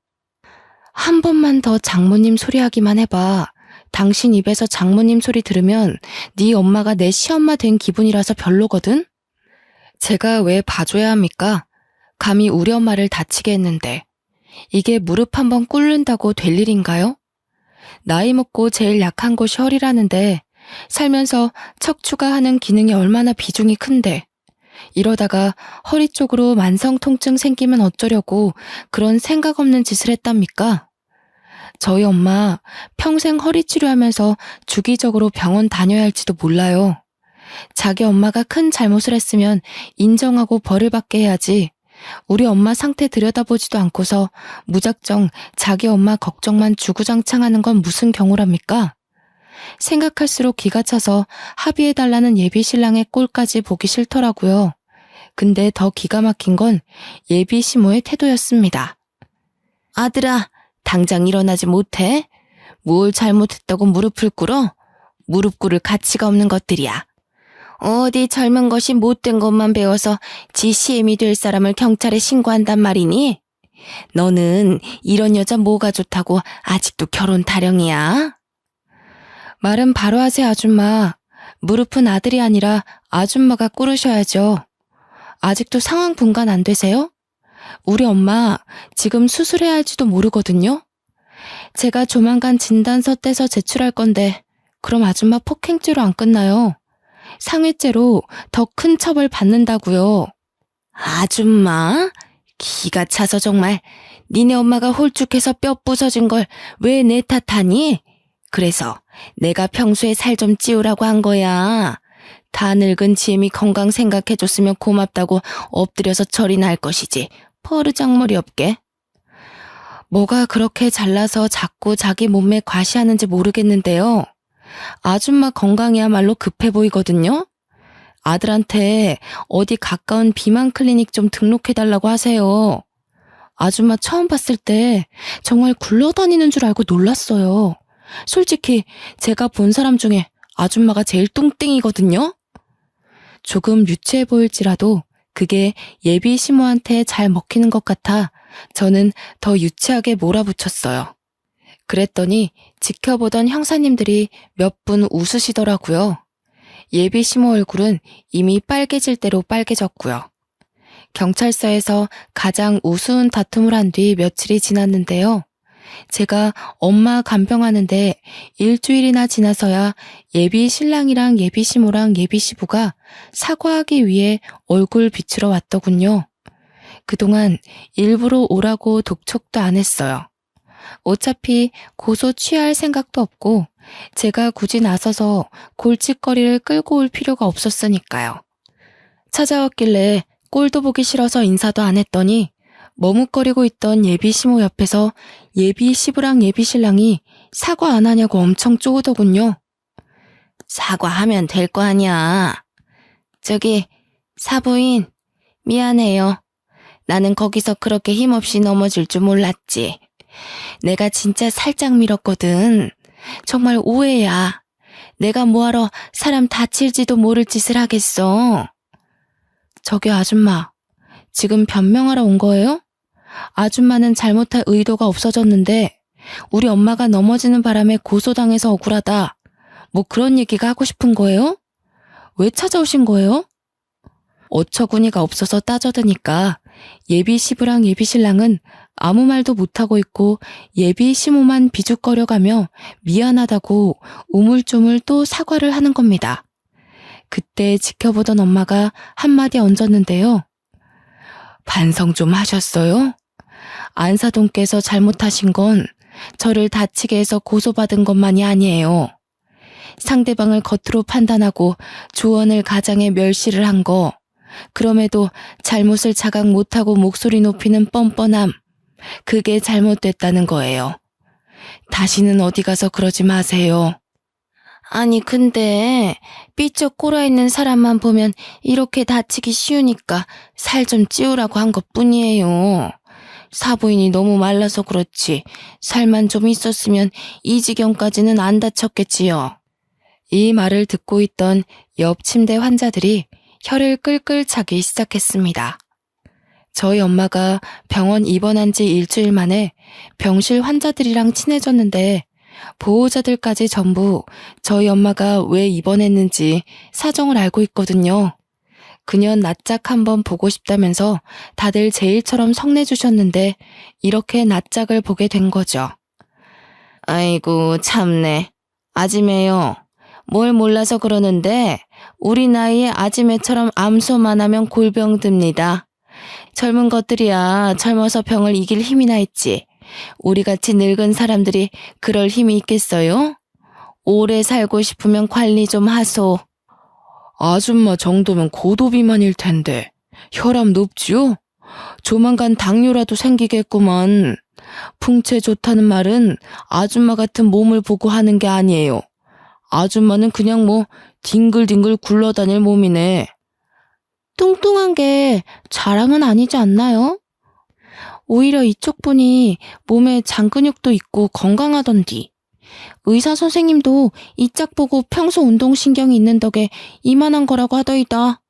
한 번만 더 장모님 소리 하기만 해봐. 당신 입에서 장모님 소리 들으면 네 엄마가 내 시엄마 된 기분이라서 별로거든? 제가 왜 봐줘야 합니까? 감히 우리 엄마를 다치게 했는데. 이게 무릎 한번 꿇는다고 될 일인가요? 나이 먹고 제일 약한 곳이 허리라는데 살면서 척추가 하는 기능이 얼마나 비중이 큰데 이러다가 허리 쪽으로 만성 통증 생기면 어쩌려고 그런 생각 없는 짓을 했답니까? 저희 엄마 평생 허리 치료하면서 주기적으로 병원 다녀야 할지도 몰라요. 자기 엄마가 큰 잘못을 했으면 인정하고 벌을 받게 해야지. 우리 엄마 상태 들여다보지도 않고서 무작정 자기 엄마 걱정만 주구장창하는 건 무슨 경우랍니까? 생각할수록 기가 차서 합의해달라는 예비 신랑의 꼴까지 보기 싫더라고요. 근데 더 기가 막힌 건 예비 시모의 태도였습니다. 아들아, 당장 일어나지 못해? 뭘 잘못했다고 무릎을 꿇어? 무릎 꿇을 가치가 없는 것들이야. 어디 젊은 것이 못된 것만 배워서 지 시엠이 될 사람을 경찰에 신고한단 말이니? 너는 이런 여자 뭐가 좋다고 아직도 결혼 타령이야? 말은 바로 하세요, 아줌마. 무릎은 아들이 아니라 아줌마가 꿇으셔야죠. 아직도 상황 분간 안 되세요? 우리 엄마 지금 수술해야 할지도 모르거든요. 제가 조만간 진단서 떼서 제출할 건데 그럼 아줌마 폭행죄로 안 끝나요. 상해죄로 더 큰 처벌 받는다고요. 아줌마? 기가 차서 정말. 니네 엄마가 홀쭉해서 뼈 부서진 걸 왜 내 탓하니? 그래서 내가 평소에 살 좀 찌우라고 한 거야. 다 늙은 지엠이 건강 생각해줬으면 고맙다고 엎드려서 절이나 할 것이지. 버르장머리 없게. 뭐가 그렇게 잘나서 자꾸 자기 몸매 과시하는지 모르겠는데요. 아줌마 건강이야말로 급해 보이거든요. 아들한테 어디 가까운 비만 클리닉 좀 등록해달라고 하세요. 아줌마 처음 봤을 때 정말 굴러다니는 줄 알고 놀랐어요. 솔직히 제가 본 사람 중에 아줌마가 제일 뚱땡이거든요. 조금 유치해 보일지라도 그게 예비 시모한테 잘 먹히는 것 같아 저는 더 유치하게 몰아붙였어요. 그랬더니 지켜보던 형사님들이 몇 분 웃으시더라고요. 예비 시모 얼굴은 이미 빨개질 대로 빨개졌고요. 경찰서에서 가장 우스운 다툼을 한 뒤 며칠이 지났는데요. 제가 엄마 간병하는데 일주일이나 지나서야 예비 신랑이랑 예비 시모랑 예비 시부가 사과하기 위해 얼굴 비추러 왔더군요. 그동안 일부러 오라고 독촉도 안 했어요. 어차피 고소 취할 생각도 없고 제가 굳이 나서서 골칫거리를 끌고 올 필요가 없었으니까요. 찾아왔길래 꼴도 보기 싫어서 인사도 안 했더니 머뭇거리고 있던 예비 시모 옆에서 예비 시부랑 예비 신랑이 사과 안 하냐고 엄청 쪼으더군요. 사과하면 될 거 아니야. 저기 사부인 미안해요. 나는 거기서 그렇게 힘없이 넘어질 줄 몰랐지. 내가 진짜 살짝 밀었거든. 정말 오해야. 내가 뭐하러 사람 다칠지도 모를 짓을 하겠어. 저기 아줌마, 지금 변명하러 온 거예요? 아줌마는 잘못할 의도가 없어졌는데 우리 엄마가 넘어지는 바람에 고소당해서 억울하다. 뭐 그런 얘기가 하고 싶은 거예요? 왜 찾아오신 거예요? 어처구니가 없어서 따져드니까 예비 시부랑 예비 신랑은 아무 말도 못하고 있고 예비 시모만 비죽거려가며 미안하다고 우물쭈물 또 사과를 하는 겁니다. 그때 지켜보던 엄마가 한마디 얹었는데요. 반성 좀 하셨어요? 안사돈께서 잘못하신 건 저를 다치게 해서 고소받은 것만이 아니에요. 상대방을 겉으로 판단하고 조언을 가장해 멸시를 한 거, 그럼에도 잘못을 자각 못하고 목소리 높이는 뻔뻔함, 그게 잘못됐다는 거예요. 다시는 어디 가서 그러지 마세요. 아니 근데 삐쩍 꼴아있는 사람만 보면 이렇게 다치기 쉬우니까 살 좀 찌우라고 한 것뿐이에요. 사부인이 너무 말라서 그렇지 살만 좀 있었으면 이 지경까지는 안 다쳤겠지요. 이 말을 듣고 있던 옆 침대 환자들이 혀를 끌끌 차기 시작했습니다. 저희 엄마가 병원 입원한 지 일주일 만에 병실 환자들이랑 친해졌는데 보호자들까지 전부 저희 엄마가 왜 입원했는지 사정을 알고 있거든요. 그년 낯짝 한번 보고 싶다면서 다들 제 일처럼 성내주셨는데 이렇게 낯짝을 보게 된 거죠. 아이고 참네. 아지매요. 뭘 몰라서 그러는데 우리 나이에 아지매처럼 암소만 하면 골병 듭니다. 젊은 것들이야 젊어서 병을 이길 힘이나 있지. 우리같이 늙은 사람들이 그럴 힘이 있겠어요? 오래 살고 싶으면 관리 좀 하소. 아줌마 정도면 고도비만일 텐데 혈압 높지요? 조만간 당뇨라도 생기겠구만. 풍채 좋다는 말은 아줌마 같은 몸을 보고 하는 게 아니에요. 아줌마는 그냥 뭐 뒹글뒹글 굴러다닐 몸이네. 뚱뚱한 게 자랑은 아니지 않나요? 오히려 이쪽 분이 몸에 장근육도 있고 건강하던디. 의사 선생님도 이 짝 보고 평소 운동신경이 있는 덕에 이만한 거라고 하더이다.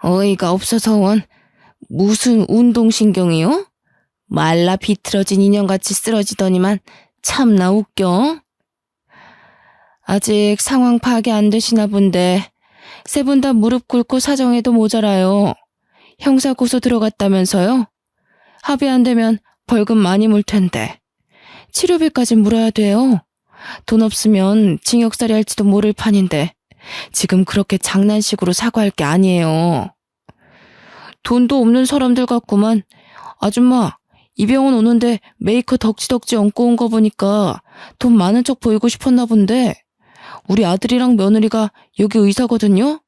어이가 없어서 원. 무슨 운동신경이요? 말라 비틀어진 인형같이 쓰러지더니만 참나 웃겨. 아직 상황 파악이 안 되시나 본데 세 분 다 무릎 꿇고 사정해도 모자라요. 형사 고소 들어갔다면서요? 합의 안 되면 벌금 많이 물 텐데. 치료비까지 물어야 돼요. 돈 없으면 징역살이 할지도 모를 판인데 지금 그렇게 장난식으로 사과할 게 아니에요. 돈도 없는 사람들 같구만. 아줌마, 이 병원 오는데 메이커 덕지덕지 얹고 온 거 보니까 돈 많은 척 보이고 싶었나 본데 우리 아들이랑 며느리가 여기 의사거든요.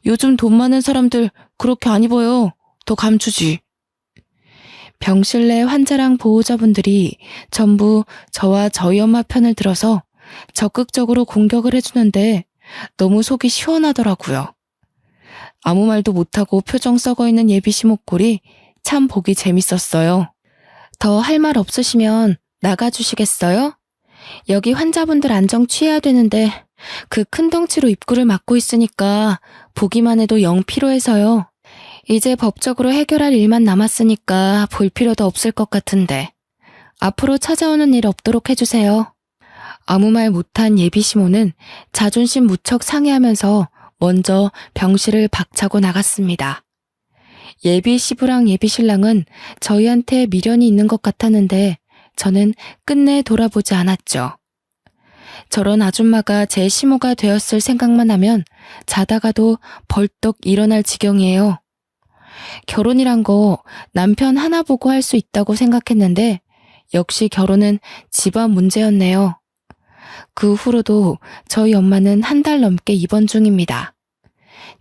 요즘 돈 많은 사람들 그렇게 안 입어요. 더 감추지. 병실 내 환자랑 보호자분들이 전부 저와 저희 엄마 편을 들어서 적극적으로 공격을 해주는데 너무 속이 시원하더라고요. 아무 말도 못하고 표정 썩어있는 예비시 목골이 참 보기 재밌었어요. 더 할 말 없으시면 나가주시겠어요? 여기 환자분들 안정 취해야 되는데 그 큰 덩치로 입구를 막고 있으니까 보기만 해도 영 피로해서요. 이제 법적으로 해결할 일만 남았으니까 볼 필요도 없을 것 같은데 앞으로 찾아오는 일 없도록 해주세요. 아무 말 못한 예비시모는 자존심 무척 상해하면서 먼저 병실을 박차고 나갔습니다. 예비시부랑 예비신랑은 저희한테 미련이 있는 것 같았는데 저는 끝내 돌아보지 않았죠. 저런 아줌마가 제 시모가 되었을 생각만 하면 자다가도 벌떡 일어날 지경이에요. 결혼이란 거 남편 하나 보고 할 수 있다고 생각했는데 역시 결혼은 집안 문제였네요. 그 후로도 저희 엄마는 한 달 넘게 입원 중입니다.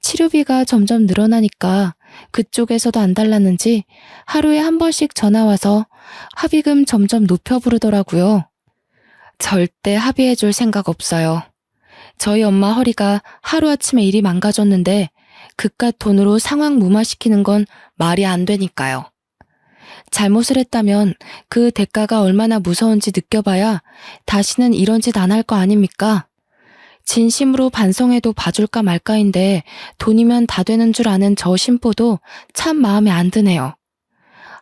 치료비가 점점 늘어나니까 그쪽에서도 안 달랐는지 하루에 한 번씩 전화와서 합의금 점점 높여 부르더라고요. 절대 합의해줄 생각 없어요. 저희 엄마 허리가 하루아침에 일이 망가졌는데 그깟 돈으로 상황 무마시키는 건 말이 안 되니까요. 잘못을 했다면 그 대가가 얼마나 무서운지 느껴봐야 다시는 이런 짓 안 할 거 아닙니까? 진심으로 반성해도 봐줄까 말까인데 돈이면 다 되는 줄 아는 저 심보도 참 마음에 안 드네요.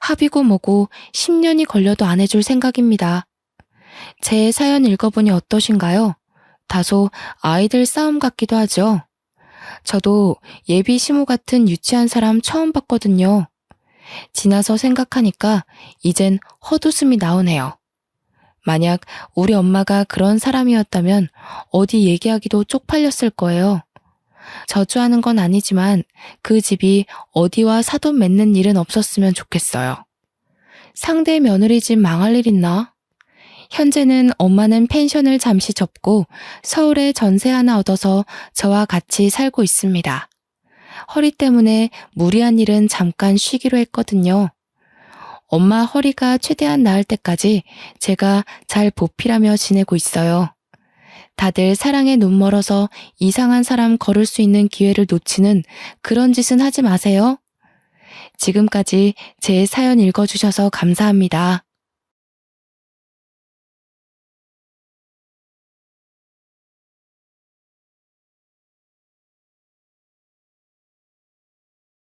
합의고 뭐고 10년이 걸려도 안 해줄 생각입니다. 제 사연 읽어보니 어떠신가요? 다소 아이들 싸움 같기도 하죠. 저도 예비 시모 같은 유치한 사람 처음 봤거든요. 지나서 생각하니까 이젠 헛웃음이 나오네요. 만약 우리 엄마가 그런 사람이었다면 어디 얘기하기도 쪽팔렸을 거예요. 저주하는 건 아니지만 그 집이 어디와 사돈 맺는 일은 없었으면 좋겠어요. 상대 며느리 집 망할 일 있나? 현재는 엄마는 펜션을 잠시 접고 서울에 전세 하나 얻어서 저와 같이 살고 있습니다. 허리 때문에 무리한 일은 잠깐 쉬기로 했거든요. 엄마 허리가 최대한 나을 때까지 제가 잘 보필하며 지내고 있어요. 다들 사랑에 눈 멀어서 이상한 사람 걸을 수 있는 기회를 놓치는 그런 짓은 하지 마세요. 지금까지 제 사연 읽어주셔서 감사합니다.